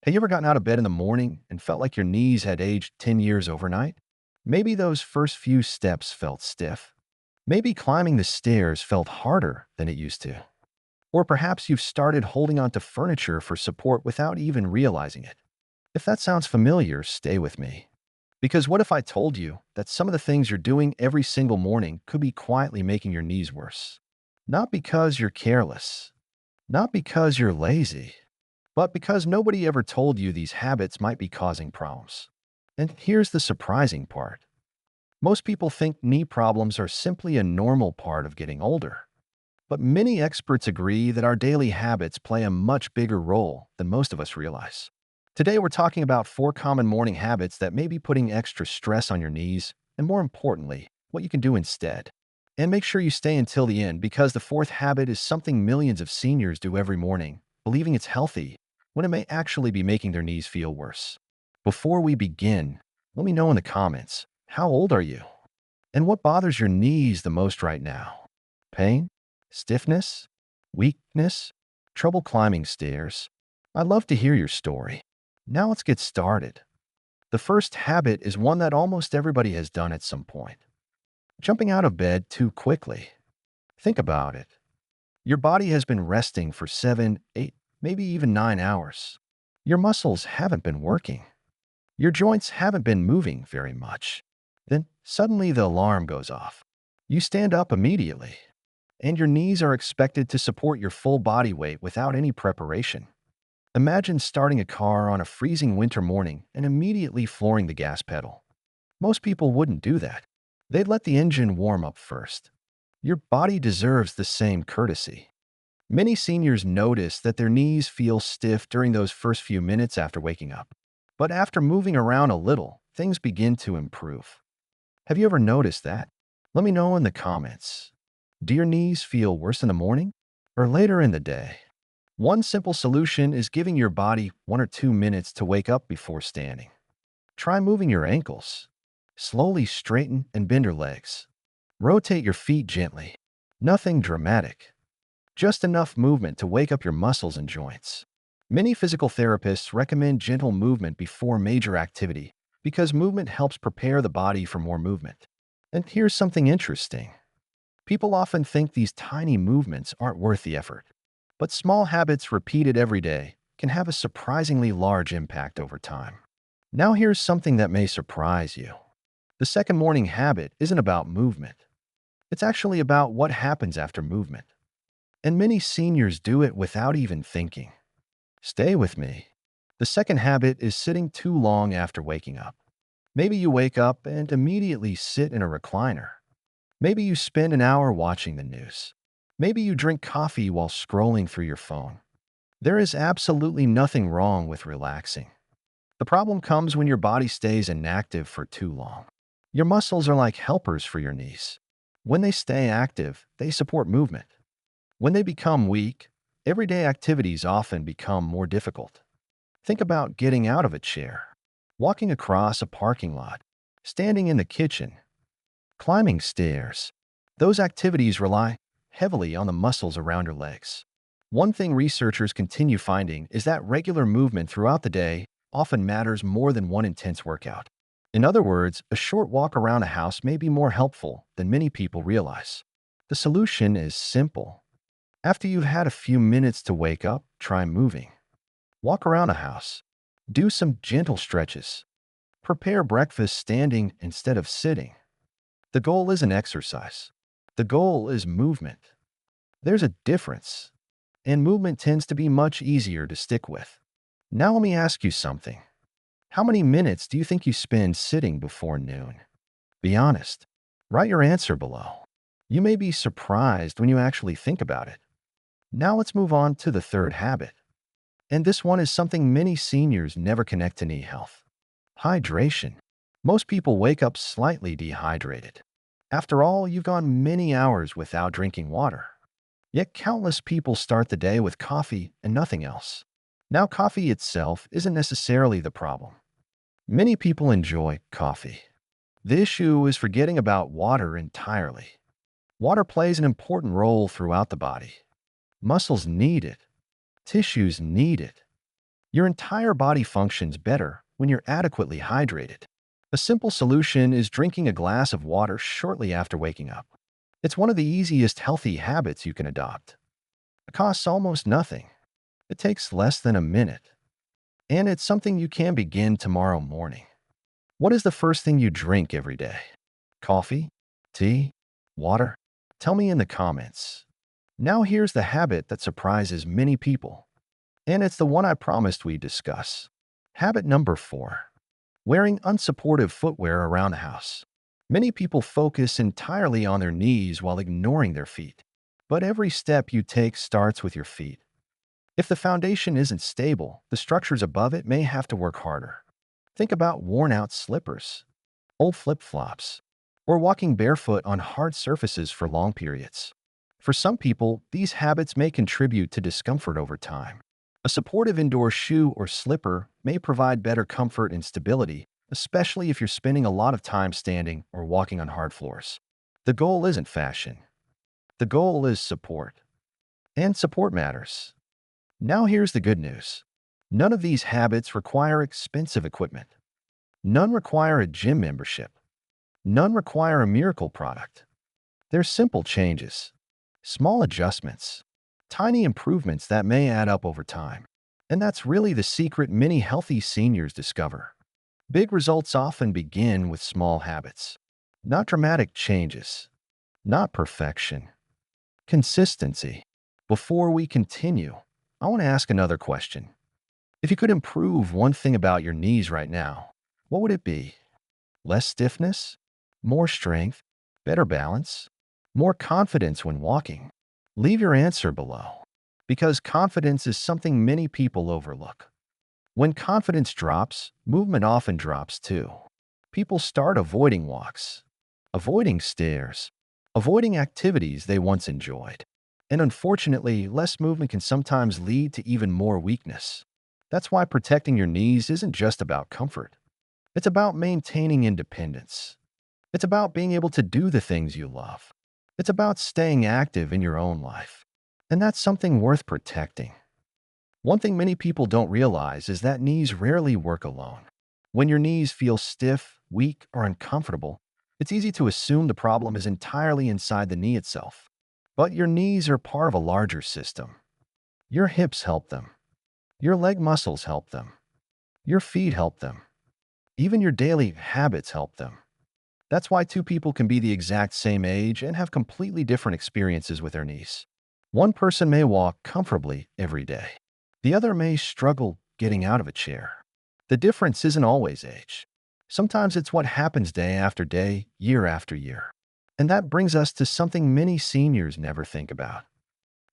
Have you ever gotten out of bed in the morning and felt like your knees had aged 10 years overnight? Maybe those first few steps felt stiff. Maybe climbing the stairs felt harder than it used to. Or perhaps you've started holding onto furniture for support without even realizing it. If that sounds familiar, stay with me. Because what if I told you that some of the things you're doing every single morning could be quietly making your knees worse? Not because you're careless, not because you're lazy, but because nobody ever told you these habits might be causing problems. And here's the surprising part. Most people think knee problems are simply a normal part of getting older. But many experts agree that our daily habits play a much bigger role than most of us realize. Today, we're talking about 4 common morning habits that may be putting extra stress on your knees, and more importantly, what you can do instead. And make sure you stay until the end because the fourth habit is something millions of seniors do every morning, believing it's healthy, when it may actually be making their knees feel worse. Before we begin, let me know in the comments, how old are you? And what bothers your knees the most right now? Pain? Stiffness? Weakness? Trouble climbing stairs? I'd love to hear your story. Now let's get started. The first habit is one that almost everybody has done at some point. Jumping out of bed too quickly. Think about it. Your body has been resting for 7, 8, maybe even 9 hours. Your muscles haven't been working. Your joints haven't been moving very much. Then suddenly the alarm goes off. You stand up immediately, and your knees are expected to support your full body weight without any preparation. Imagine starting a car on a freezing winter morning and immediately flooring the gas pedal. Most people wouldn't do that. They'd let the engine warm up first. Your body deserves the same courtesy. Many seniors notice that their knees feel stiff during those first few minutes after waking up. But after moving around a little, things begin to improve. Have you ever noticed that? Let me know in the comments. Do your knees feel worse in the morning or later in the day? One simple solution is giving your body 1 or 2 minutes to wake up before standing. Try moving your ankles. Slowly straighten and bend your legs. Rotate your feet gently. Nothing dramatic. Just enough movement to wake up your muscles and joints. Many physical therapists recommend gentle movement before major activity because movement helps prepare the body for more movement. And here's something interesting. People often think these tiny movements aren't worth the effort. But small habits repeated every day can have a surprisingly large impact over time. Now here's something that may surprise you. The second morning habit isn't about movement. It's actually about what happens after movement. And many seniors do it without even thinking. Stay with me. The second habit is sitting too long after waking up. Maybe you wake up and immediately sit in a recliner. Maybe you spend an hour watching the news. Maybe you drink coffee while scrolling through your phone. There is absolutely nothing wrong with relaxing. The problem comes when your body stays inactive for too long. Your muscles are like helpers for your knees. When they stay active, they support movement. When they become weak, everyday activities often become more difficult. Think about getting out of a chair, walking across a parking lot, standing in the kitchen, climbing stairs. Those activities rely heavily on the muscles around your legs. One thing researchers continue finding is that regular movement throughout the day often matters more than one intense workout. In other words, a short walk around a house may be more helpful than many people realize. The solution is simple. After you've had a few minutes to wake up, try moving. Walk around a house. Do some gentle stretches. Prepare breakfast standing instead of sitting. The goal isn't exercise. The goal is movement. There's a difference, and movement tends to be much easier to stick with. Now let me ask you something. How many minutes do you think you spend sitting before noon? Be honest. Write your answer below. You may be surprised when you actually think about it. Now let's move on to the third habit. And this one is something many seniors never connect to knee health. Hydration. Most people wake up slightly dehydrated. After all, you've gone many hours without drinking water. Yet countless people start the day with coffee and nothing else. Now, coffee itself isn't necessarily the problem. Many people enjoy coffee. The issue is forgetting about water entirely. Water plays an important role throughout the body. Muscles need it. Tissues need it. Your entire body functions better when you're adequately hydrated. A simple solution is drinking a glass of water shortly after waking up. It's one of the easiest healthy habits you can adopt. It costs almost nothing. It takes less than a minute. And it's something you can begin tomorrow morning. What is the first thing you drink every day? Coffee? Tea? Water? Tell me in the comments. Now here's the habit that surprises many people. And it's the one I promised we'd discuss. Habit number 4. Wearing unsupportive footwear around the house. Many people focus entirely on their knees while ignoring their feet. But every step you take starts with your feet. If the foundation isn't stable, the structures above it may have to work harder. Think about worn-out slippers, old flip-flops, or walking barefoot on hard surfaces for long periods. For some people, these habits may contribute to discomfort over time. A supportive indoor shoe or slipper may provide better comfort and stability, especially if you're spending a lot of time standing or walking on hard floors. The goal isn't fashion. The goal is support. And support matters. Now here's the good news. None of these habits require expensive equipment. None require a gym membership. None require a miracle product. They're simple changes, small adjustments, tiny improvements that may add up over time. And that's really the secret many healthy seniors discover. Big results often begin with small habits. Not dramatic changes. Not perfection. Consistency. Before we continue, I want to ask another question. If you could improve one thing about your knees right now, what would it be? Less stiffness? More strength? Better balance? More confidence when walking? Leave your answer below, because confidence is something many people overlook. When confidence drops, movement often drops too. People start avoiding walks, avoiding stairs, avoiding activities they once enjoyed. And unfortunately, less movement can sometimes lead to even more weakness. That's why protecting your knees isn't just about comfort. It's about maintaining independence. It's about being able to do the things you love. It's about staying active in your own life. And that's something worth protecting. One thing many people don't realize is that knees rarely work alone. When your knees feel stiff, weak, or uncomfortable, it's easy to assume the problem is entirely inside the knee itself. But your knees are part of a larger system. Your hips help them. Your leg muscles help them. Your feet help them. Even your daily habits help them. That's why two people can be the exact same age and have completely different experiences with their knees. One person may walk comfortably every day. The other may struggle getting out of a chair. The difference isn't always age. Sometimes it's what happens day after day, year after year. And that brings us to something many seniors never think about.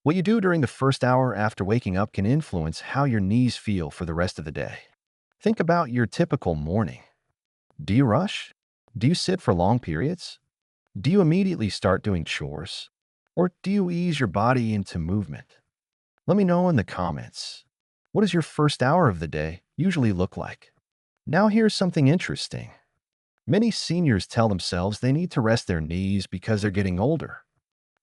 What you do during the first hour after waking up can influence how your knees feel for the rest of the day. Think about your typical morning. Do you rush? Do you sit for long periods? Do you immediately start doing chores? Or do you ease your body into movement? Let me know in the comments. What does your first hour of the day usually look like? Now here's something interesting. Many seniors tell themselves they need to rest their knees because they're getting older.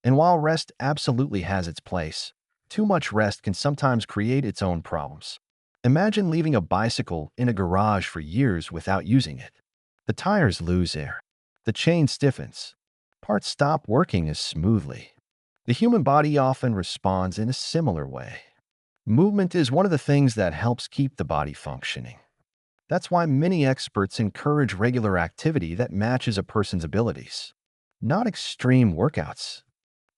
And while rest absolutely has its place, too much rest can sometimes create its own problems. Imagine leaving a bicycle in a garage for years without using it. The tires lose air. The chain stiffens. Parts stop working as smoothly. The human body often responds in a similar way. Movement is one of the things that helps keep the body functioning. That's why many experts encourage regular activity that matches a person's abilities. Not extreme workouts.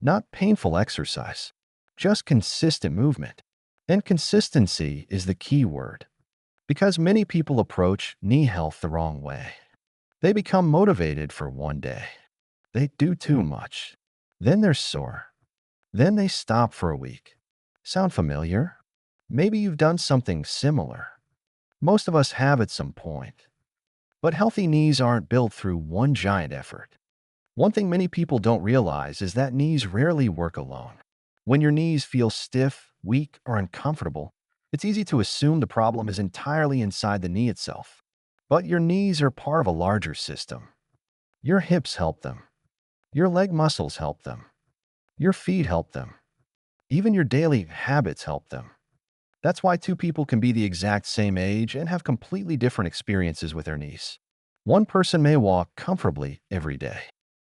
Not painful exercise. Just consistent movement. And consistency is the key word. Because many people approach knee health the wrong way. They become motivated for one day. They do too much. Then they're sore. Then they stop for a week. Sound familiar? Maybe you've done something similar. Most of us have at some point. But healthy knees aren't built through one giant effort. One thing many people don't realize is that knees rarely work alone. When your knees feel stiff, weak, or uncomfortable, it's easy to assume the problem is entirely inside the knee itself. But your knees are part of a larger system. Your hips help them. Your leg muscles help them. Your feet help them. Even your daily habits help them. That's why two people can be the exact same age and have completely different experiences with their knees. One person may walk comfortably every day.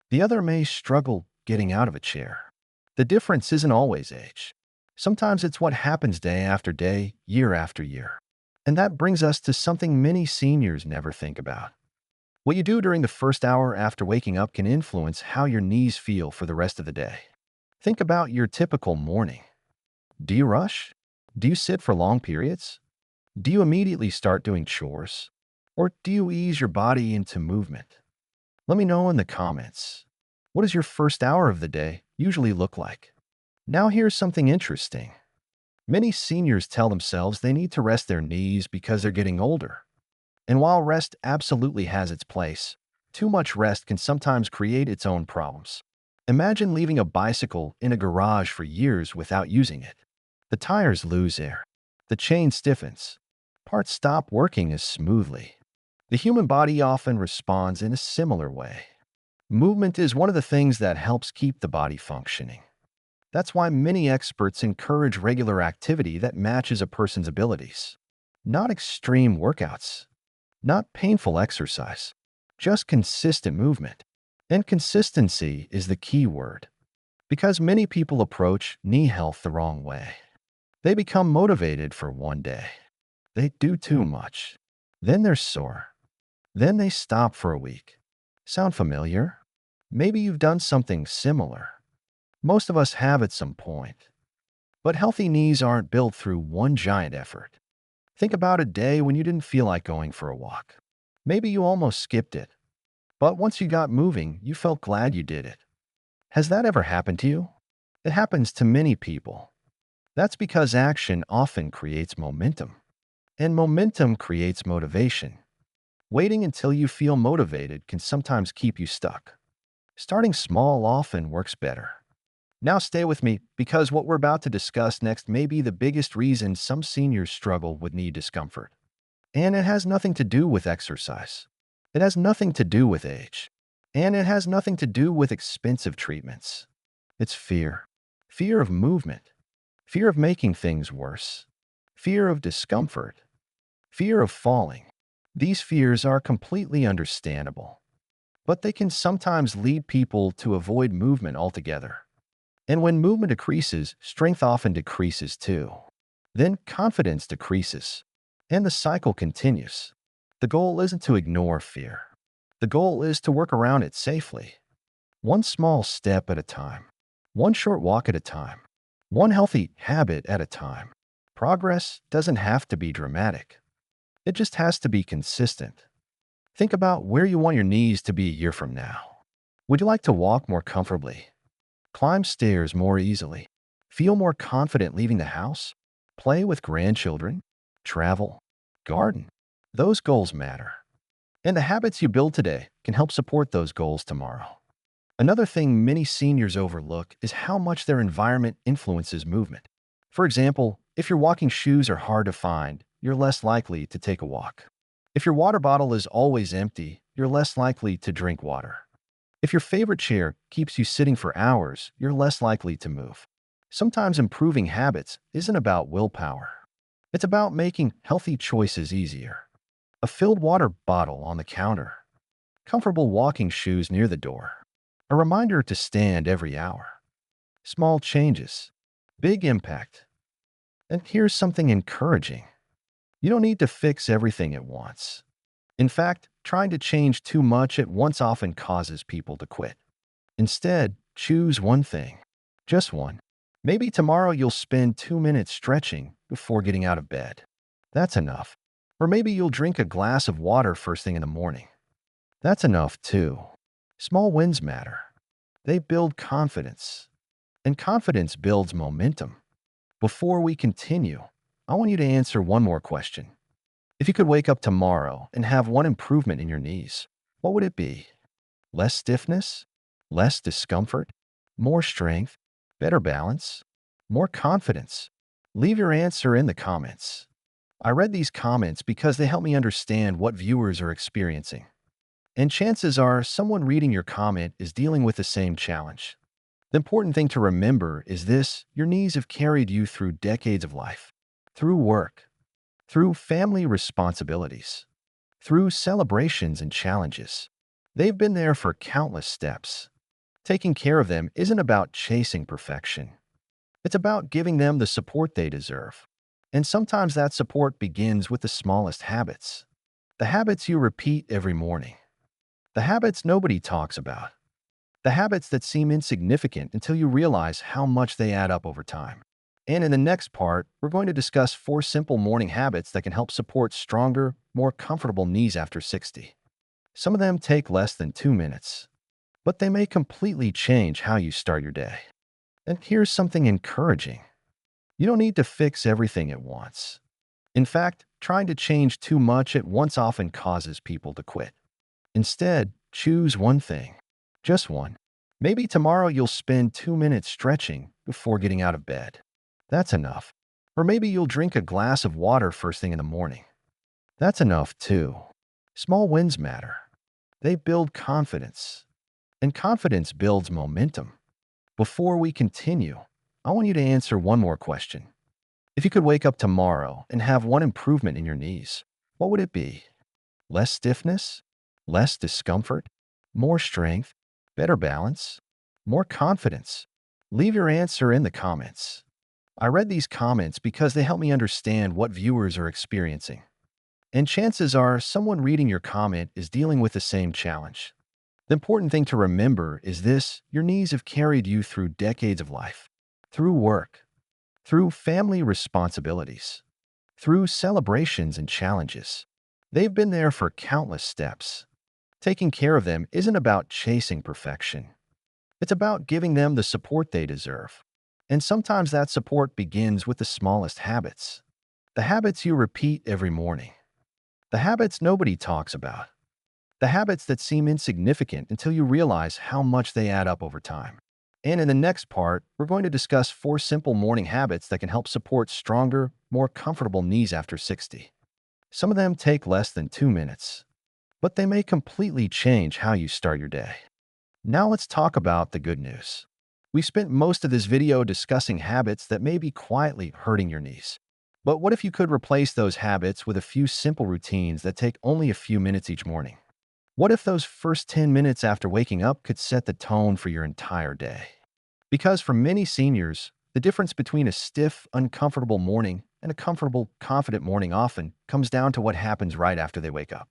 The other may struggle getting out of a chair. The difference isn't always age. Sometimes it's what happens day after day, year after year. And that brings us to something many seniors never think about. What you do during the first hour after waking up can influence how your knees feel for the rest of the day. Think about your typical morning. Do you rush? Do you sit for long periods? Do you immediately start doing chores? Or do you ease your body into movement? Let me know in the comments. What does your first hour of the day usually look like? Now here's something interesting. Many seniors tell themselves they need to rest their knees because they're getting older. And while rest absolutely has its place, too much rest can sometimes create its own problems. Imagine leaving a bicycle in a garage for years without using it. The tires lose air. The chain stiffens. Parts stop working as smoothly. The human body often responds in a similar way. Movement is one of the things that helps keep the body functioning. That's why many experts encourage regular activity that matches a person's abilities. Not extreme workouts. Not painful exercise. Just consistent movement. And consistency is the key word. Because many people approach knee health the wrong way. They become motivated for one day. They do too much. Then they're sore. Then they stop for a week. Sound familiar? Maybe you've done something similar. Most of us have at some point. But healthy knees aren't built through one giant effort. Think about a day when you didn't feel like going for a walk. Maybe you almost skipped it. But once you got moving, you felt glad you did it. Has that ever happened to you? It happens to many people. That's because action often creates momentum. And momentum creates motivation. Waiting until you feel motivated can sometimes keep you stuck. Starting small often works better. Now stay with me because what we're about to discuss next may be the biggest reason some seniors struggle with knee discomfort. And it has nothing to do with exercise. It has nothing to do with age. And it has nothing to do with expensive treatments. It's fear. Fear of movement. Fear of making things worse. Fear of discomfort. Fear of falling. These fears are completely understandable. But they can sometimes lead people to avoid movement altogether. And when movement decreases, strength often decreases too. Then confidence decreases. And the cycle continues. The goal isn't to ignore fear. The goal is to work around it safely. One small step at a time. One short walk at a time. One healthy habit at a time. Progress doesn't have to be dramatic. It just has to be consistent. Think about where you want your knees to be a year from now. Would you like to walk more comfortably? Climb stairs more easily? Feel more confident leaving the house? Play with grandchildren? Travel? Garden? Those goals matter. And the habits you build today can help support those goals tomorrow. Another thing many seniors overlook is how much their environment influences movement. For example, if your walking shoes are hard to find, you're less likely to take a walk. If your water bottle is always empty, you're less likely to drink water. If your favorite chair keeps you sitting for hours, you're less likely to move. Sometimes improving habits isn't about willpower. It's about making healthy choices easier. A filled water bottle on the counter. Comfortable walking shoes near the door. A reminder to stand every hour. Small changes. Big impact. And here's something encouraging. You don't need to fix everything at once. In fact, trying to change too much at once often causes people to quit. Instead, choose one thing. Just one. Maybe tomorrow you'll spend 2 minutes stretching before getting out of bed. That's enough. Or maybe you'll drink a glass of water first thing in the morning. That's enough too. Small wins matter. They build confidence. And confidence builds momentum. Before we continue, I want you to answer one more question. If you could wake up tomorrow and have one improvement in your knees, what would it be? Less stiffness? Less discomfort? More strength? Better balance? More confidence? Leave your answer in the comments. I read these comments because they help me understand what viewers are experiencing. And chances are someone reading your comment is dealing with the same challenge. The important thing to remember is this: your knees have carried you through decades of life. through work, through family responsibilities, through celebrations and challenges. They've been there for countless steps. Taking care of them isn't about chasing perfection. It's about giving them the support they deserve. And sometimes that support begins with the smallest habits. The habits you repeat every morning. The habits nobody talks about. The habits that seem insignificant until you realize how much they add up over time. And in the next part, we're going to discuss 4 simple morning habits that can help support stronger, more comfortable knees after 60. Some of them take less than 2 minutes, but they may completely change how you start your day. And here's something encouraging. You don't need to fix everything at once. In fact, trying to change too much at once often causes people to quit. Instead, choose one thing. Just one. Maybe tomorrow you'll spend 2 minutes stretching before getting out of bed. That's enough. Or maybe you'll drink a glass of water first thing in the morning. That's enough too. Small wins matter. They build confidence. And confidence builds momentum. Before we continue, I want you to answer one more question. If you could wake up tomorrow and have one improvement in your knees, what would it be? Less stiffness? Less discomfort? More strength? Better balance? More confidence? Leave your answer in the comments. I read these comments because they help me understand what viewers are experiencing. And chances are someone reading your comment is dealing with the same challenge. The important thing to remember is this: your knees have carried you through decades of life, through work, through family responsibilities, through celebrations and challenges. They've been there for countless steps. Taking care of them isn't about chasing perfection. It's about giving them the support they deserve. And sometimes that support begins with the smallest habits. The habits you repeat every morning. The habits nobody talks about. The habits that seem insignificant until you realize how much they add up over time. And in the next part, we're going to discuss 4 simple morning habits that can help support stronger, more comfortable knees after 60. Some of them take less than 2 minutes, but they may completely change how you start your day. Now let's talk about the good news. We spent most of this video discussing habits that may be quietly hurting your knees. But what if you could replace those habits with a few simple routines that take only a few minutes each morning? What if those first 10 minutes after waking up could set the tone for your entire day? Because for many seniors, the difference between a stiff, uncomfortable morning and a comfortable, confident morning often comes down to what happens right after they wake up.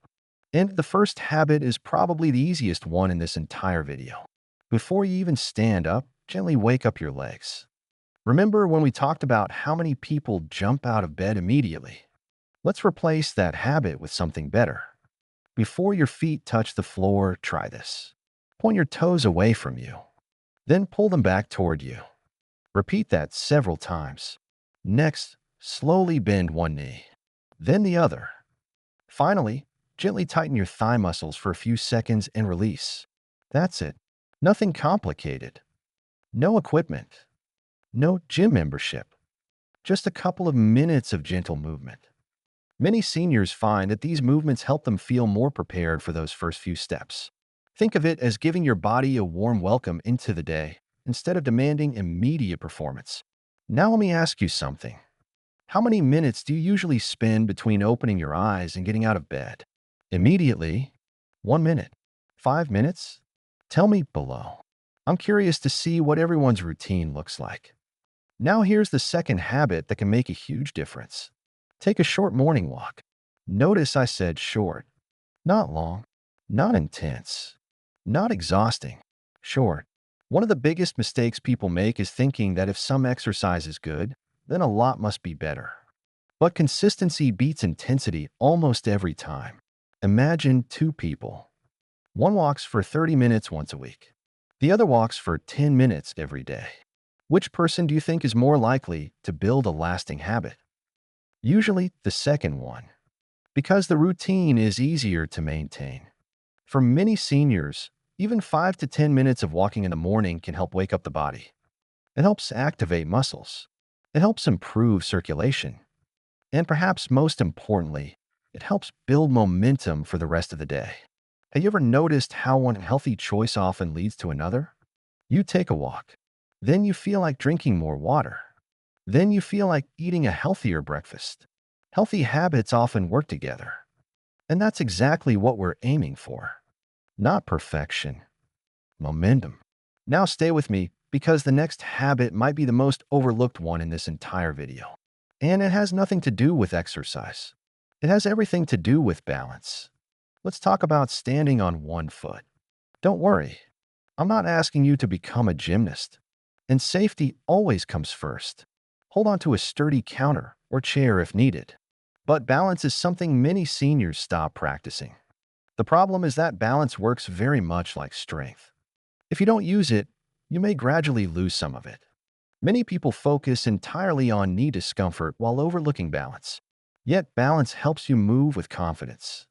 And the first habit is probably the easiest one in this entire video. Before you even stand up, gently wake up your legs. Remember when we talked about how many people jump out of bed immediately? Let's replace that habit with something better. Before your feet touch the floor, try this. Point your toes away from you. Then pull them back toward you. Repeat that several times. Next, slowly bend one knee, then the other. Finally, gently tighten your thigh muscles for a few seconds and release. That's it. Nothing complicated. No equipment. No gym membership. Just a couple of minutes of gentle movement. Many seniors find that these movements help them feel more prepared for those first few steps. Think of it as giving your body a warm welcome into the day instead of demanding immediate performance. Now let me ask you something. How many minutes do you usually spend between opening your eyes and getting out of bed? Immediately? 1 minute? 5 minutes? Tell me below. I'm curious to see what everyone's routine looks like. Now here's the second habit that can make a huge difference. Take a short morning walk. Notice I said short. Not long. Not intense. Not exhausting. Short. One of the biggest mistakes people make is thinking that if some exercise is good, then a lot must be better. But consistency beats intensity almost every time. Imagine 2 people. One walks for 30 minutes once a week. The other walks for 10 minutes every day. Which person do you think is more likely to build a lasting habit? Usually the second one, because the routine is easier to maintain. For many seniors, even 5 to 10 minutes of walking in the morning can help wake up the body. It helps activate muscles. It helps improve circulation. And perhaps most importantly, it helps build momentum for the rest of the day. Have you ever noticed how one healthy choice often leads to another? You take a walk. Then you feel like drinking more water. Then you feel like eating a healthier breakfast. Healthy habits often work together. And that's exactly what we're aiming for. Not perfection, momentum. Now stay with me because the next habit might be the most overlooked one in this entire video. And it has nothing to do with exercise. It has everything to do with balance. Let's talk about standing on one foot. Don't worry, I'm not asking you to become a gymnast. And safety always comes first. Hold on to a sturdy counter or chair if needed. But balance is something many seniors stop practicing. The problem is that balance works very much like strength. If you don't use it, you may gradually lose some of it. Many people focus entirely on knee discomfort while overlooking balance. Yet balance helps you move with confidence.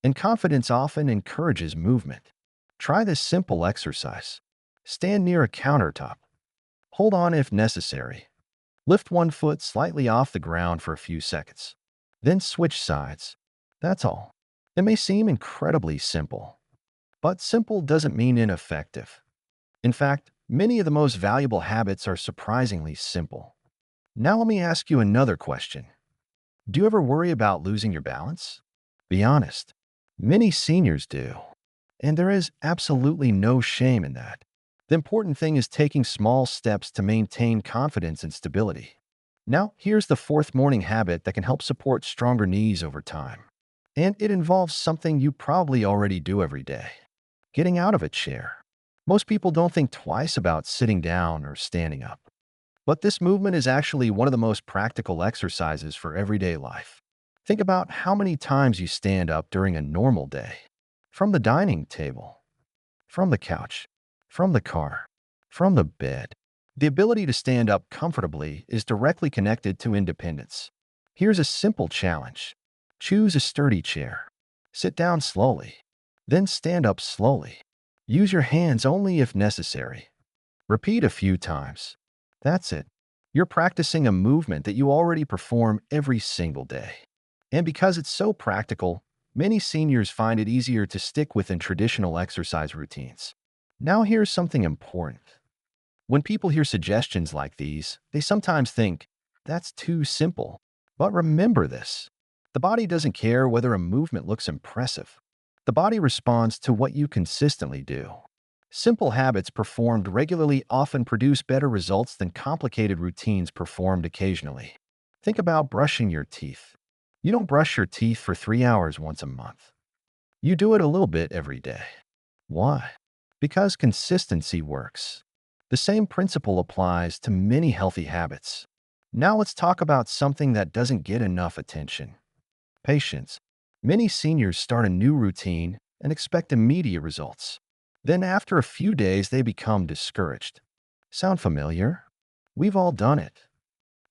And confidence often encourages movement. Try this simple exercise. Stand near a countertop. Hold on if necessary. Lift one foot slightly off the ground for a few seconds. Then switch sides. That's all. It may seem incredibly simple, but simple doesn't mean ineffective. In fact, many of the most valuable habits are surprisingly simple. Now let me ask you another question. Do you ever worry about losing your balance? Be honest. Many seniors do. And there is absolutely no shame in that. The important thing is taking small steps to maintain confidence and stability. Now, here's the fourth morning habit that can help support stronger knees over time. And it involves something you probably already do every day. Getting out of a chair. Most people don't think twice about sitting down or standing up. But this movement is actually one of the most practical exercises for everyday life. Think about how many times you stand up during a normal day. From the dining table, from the couch, from the car, from the bed. The ability to stand up comfortably is directly connected to independence. Here's a simple challenge. Choose a sturdy chair. Sit down slowly. Then stand up slowly. Use your hands only if necessary. Repeat a few times. That's it. You're practicing a movement that you already perform every single day. And because it's so practical, many seniors find it easier to stick within traditional exercise routines. Now here's something important. When people hear suggestions like these, they sometimes think, that's too simple. But remember this. The body doesn't care whether a movement looks impressive. The body responds to what you consistently do. Simple habits performed regularly often produce better results than complicated routines performed occasionally. Think about brushing your teeth. You don't brush your teeth for 3 hours once a month. You do it a little bit every day. Why? Because consistency works. The same principle applies to many healthy habits. Now let's talk about something that doesn't get enough attention. Patience. Many seniors start a new routine and expect immediate results. Then after a few days, they become discouraged. Sound familiar? We've all done it.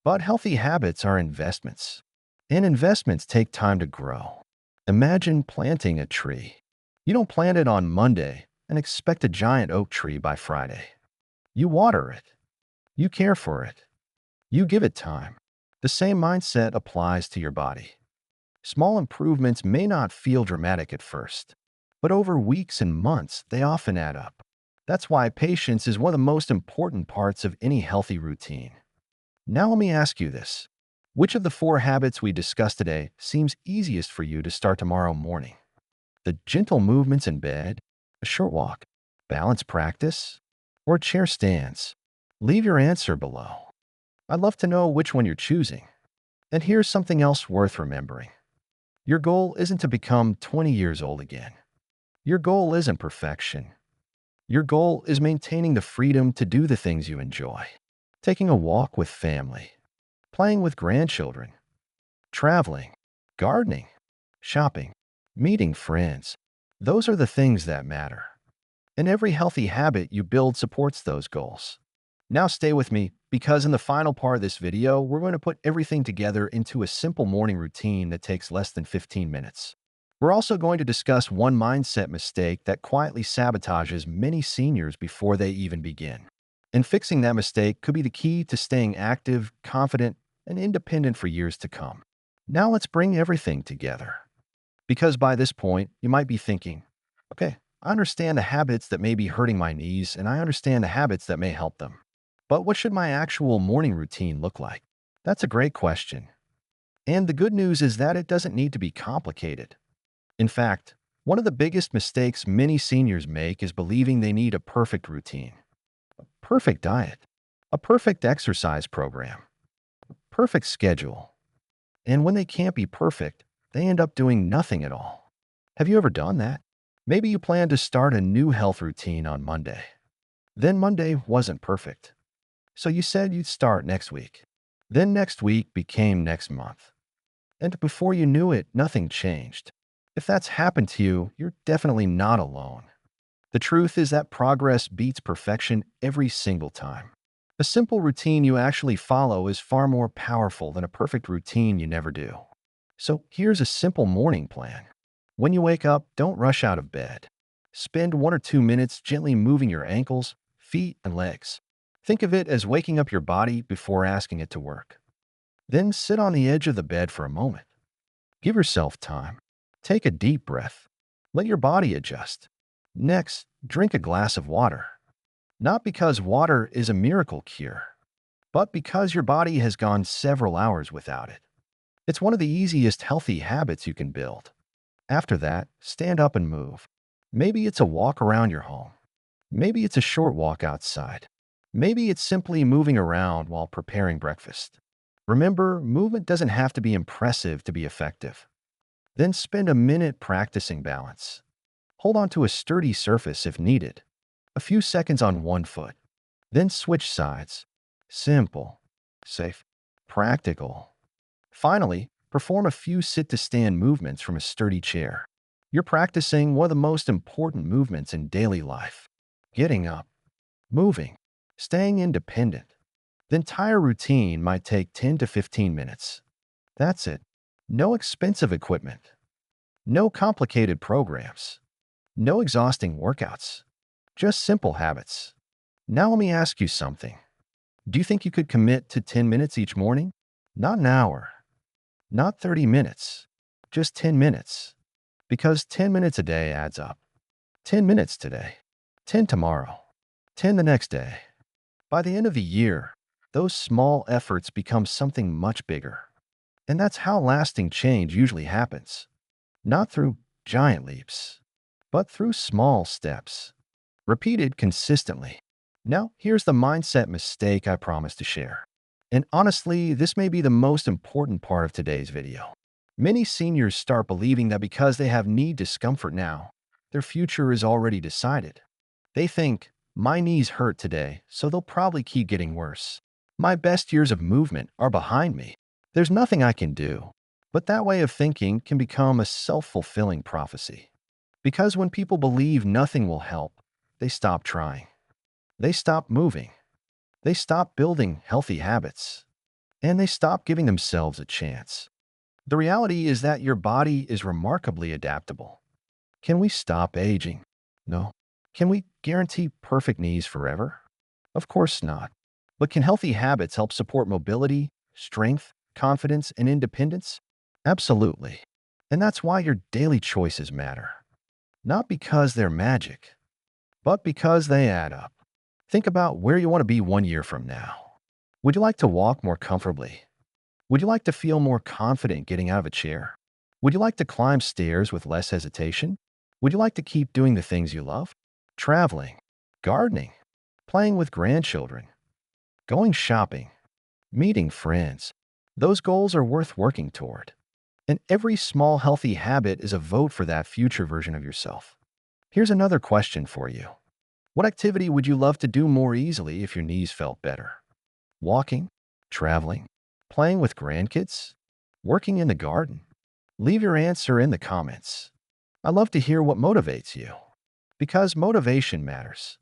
But healthy habits are investments. And investments take time to grow. Imagine planting a tree. You don't plant it on Monday and expect a giant oak tree by Friday. You water it. You care for it. You give it time. The same mindset applies to your body. Small improvements may not feel dramatic at first, but over weeks and months, they often add up. That's why patience is one of the most important parts of any healthy routine. Now let me ask you this. Which of the 4 habits we discussed today seems easiest for you to start tomorrow morning? The gentle movements in bed, a short walk, balance practice, or chair stands? Leave your answer below. I'd love to know which one you're choosing. And here's something else worth remembering. Your goal isn't to become 20 years old again. Your goal isn't perfection. Your goal is maintaining the freedom to do the things you enjoy. Taking a walk with family, playing with grandchildren, traveling, gardening, shopping, meeting friends. Those are the things that matter. And every healthy habit you build supports those goals. Now stay with me because in the final part of this video, we're going to put everything together into a simple morning routine that takes less than 15 minutes. We're also going to discuss one mindset mistake that quietly sabotages many seniors before they even begin. And fixing that mistake could be the key to staying active, confident, and independent for years to come. Now let's bring everything together. Because by this point, you might be thinking, okay, I understand the habits that may be hurting my knees, and I understand the habits that may help them. But what should my actual morning routine look like? That's a great question. And the good news is that it doesn't need to be complicated. In fact, one of the biggest mistakes many seniors make is believing they need a perfect routine, perfect diet, a perfect exercise program, perfect schedule. And when they can't be perfect, they end up doing nothing at all. Have you ever done that? Maybe you plan to start a new health routine on Monday. Then Monday wasn't perfect. So you said you'd start next week. Then next week became next month. And before you knew it, nothing changed. If that's happened to you, you're definitely not alone. The truth is that progress beats perfection every single time. A simple routine you actually follow is far more powerful than a perfect routine you never do. So here's a simple morning plan. When you wake up, don't rush out of bed. Spend 1 or 2 minutes gently moving your ankles, feet, and legs. Think of it as waking up your body before asking it to work. Then sit on the edge of the bed for a moment. Give yourself time. Take a deep breath. Let your body adjust. Next, drink a glass of water. Not because water is a miracle cure, but because your body has gone several hours without it. It's one of the easiest healthy habits you can build. After that, stand up and move. Maybe it's a walk around your home. Maybe it's a short walk outside. Maybe it's simply moving around while preparing breakfast. Remember, movement doesn't have to be impressive to be effective. Then spend a minute practicing balance. Hold on to a sturdy surface if needed. A few seconds on one foot. Then switch sides. Simple, safe, practical. Finally, perform a few sit-to-stand movements from a sturdy chair. You're practicing one of the most important movements in daily life. Getting up, moving, staying independent. The entire routine might take 10 to 15 minutes. That's it. No expensive equipment. No complicated programs. No exhausting workouts. Just simple habits. Now let me ask you something. Do you think you could commit to 10 minutes each morning? Not an hour. Not 30 minutes. Just 10 minutes. Because 10 minutes a day adds up. 10 minutes today. 10 tomorrow. 10 the next day. By the end of the year, those small efforts become something much bigger. And that's how lasting change usually happens. Not through giant leaps, but through small steps, repeated consistently. Now, here's the mindset mistake I promised to share. And honestly, this may be the most important part of today's video. Many seniors start believing that because they have knee discomfort now, their future is already decided. They think, my knees hurt today, so they'll probably keep getting worse. My best years of movement are behind me. There's nothing I can do. But that way of thinking can become a self-fulfilling prophecy. Because when people believe nothing will help, they stop trying. They stop moving. They stop building healthy habits. And they stop giving themselves a chance. The reality is that your body is remarkably adaptable. Can we stop aging? No. Can we guarantee perfect knees forever? Of course not. But can healthy habits help support mobility, strength, confidence, and independence? Absolutely. And that's why your daily choices matter. Not because they're magic, but because they add up. Think about where you want to be 1 year from now. Would you like to walk more comfortably? Would you like to feel more confident getting out of a chair? Would you like to climb stairs with less hesitation? Would you like to keep doing the things you love? Traveling, gardening, playing with grandchildren, going shopping, meeting friends. Those goals are worth working toward. And every small healthy habit is a vote for that future version of yourself. Here's another question for you. What activity would you love to do more easily if your knees felt better? Walking, traveling, playing with grandkids, working in the garden? Leave your answer in the comments. I love to hear what motivates you. Because motivation matters.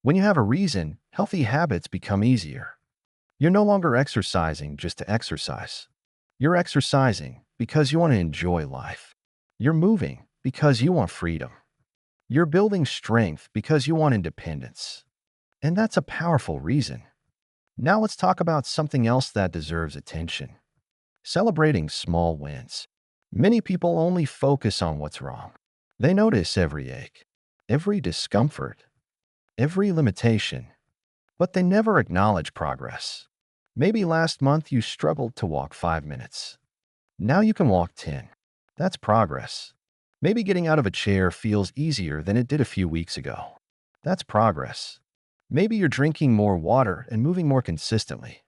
When you have a reason, healthy habits become easier. You're no longer exercising just to exercise. You're exercising because you want to enjoy life. You're moving because you want freedom. You're building strength because you want independence. And that's a powerful reason. Now let's talk about something else that deserves attention. Celebrating small wins. Many people only focus on what's wrong. They notice every ache, every discomfort, every limitation, but they never acknowledge progress. Maybe last month you struggled to walk 5 minutes. Now you can walk 10. That's progress. Maybe getting out of a chair feels easier than it did a few weeks ago. That's progress. Maybe you're drinking more water and moving more consistently.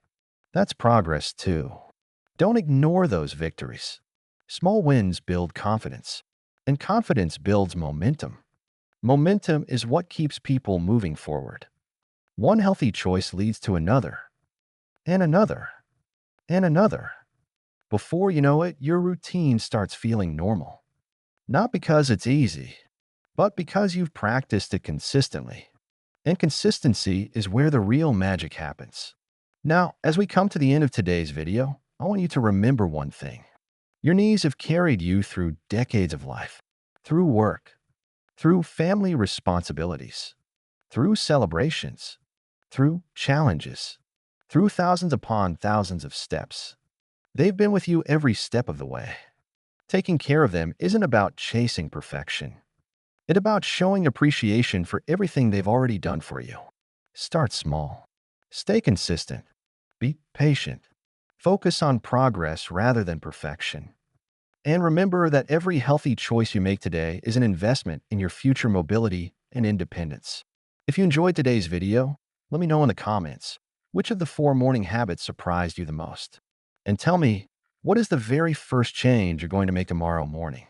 That's progress too. Don't ignore those victories. Small wins build confidence, and confidence builds momentum. Momentum is what keeps people moving forward. One healthy choice leads to another, and another, and another. Before you know it, your routine starts feeling normal. Not because it's easy, but because you've practiced it consistently. And consistency is where the real magic happens. Now, as we come to the end of today's video, I want you to remember one thing. Your knees have carried you through decades of life, through work, through family responsibilities, through celebrations, through challenges, through thousands upon thousands of steps. They've been with you every step of the way. Taking care of them isn't about chasing perfection. It's about showing appreciation for everything they've already done for you. Start small. Stay consistent. Be patient. Focus on progress rather than perfection. And remember that every healthy choice you make today is an investment in your future mobility and independence. If you enjoyed today's video, let me know in the comments which of the 4 morning habits surprised you the most. And tell me, what is the very first change you're going to make tomorrow morning?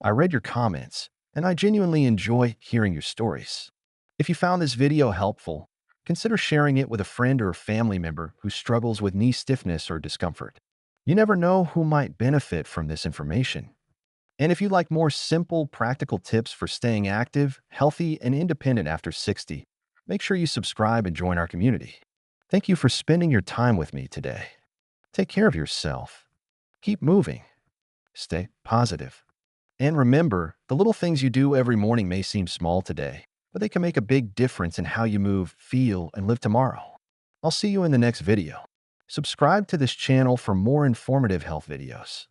I read your comments, and I genuinely enjoy hearing your stories. If you found this video helpful, consider sharing it with a friend or family member who struggles with knee stiffness or discomfort. You never know who might benefit from this information. And if you like more simple, practical tips for staying active, healthy, and independent after 60, make sure you subscribe and join our community. Thank you for spending your time with me today. Take care of yourself. Keep moving. Stay positive. And remember, the little things you do every morning may seem small today, but they can make a big difference in how you move, feel, and live tomorrow. I'll see you in the next video. Subscribe to this channel for more informative health videos.